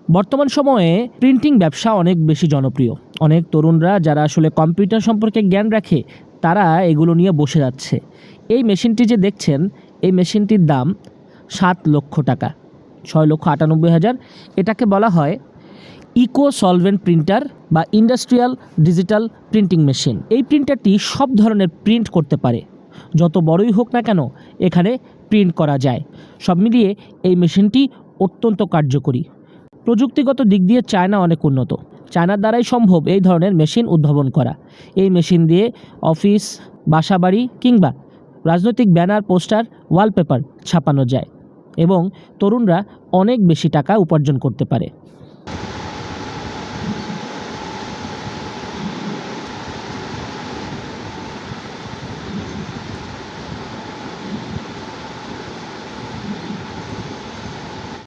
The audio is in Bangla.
বর্তমান সময়ে প্রিন্টিং ব্যবসা অনেক বেশি জনপ্রিয়। অনেক তরুণরা যারা আসলে কম্পিউটার সম্পর্কে জ্ঞান রাখে তারা এগুলো নিয়ে বসে যাচ্ছে। এই মেশিনটি যে দেখছেন, এই মেশিনটির দাম 7 লক্ষ টাকা, 6,98,000। এটাকে বলা হয় ইকো সলভেন্ট প্রিন্টার বা ইন্ডাস্ট্রিয়াল ডিজিটাল প্রিন্টিং মেশিন। এই প্রিন্টারটি সব ধরনের প্রিন্ট করতে পারে, যত বড়ই হোক না কেন এখানে প্রিন্ট করা যায়। সব মিলিয়ে এই মেশিনটি অত্যন্ত কার্যকরী। প্রযুক্তিগত দিক দিয়ে চায়না অনেক উন্নত। চায়নার দ্বারাই সম্ভব এই ধরনের মেশিন উদ্ভাবন করা। এই মেশিন দিয়ে অফিস, বাসাবাড়ি কিংবা রাজনৈতিক ব্যানার, পোস্টার, ওয়ালপেপার ছাপানো যায় এবং তরুণরা অনেক বেশি টাকা উপার্জন করতে পারে।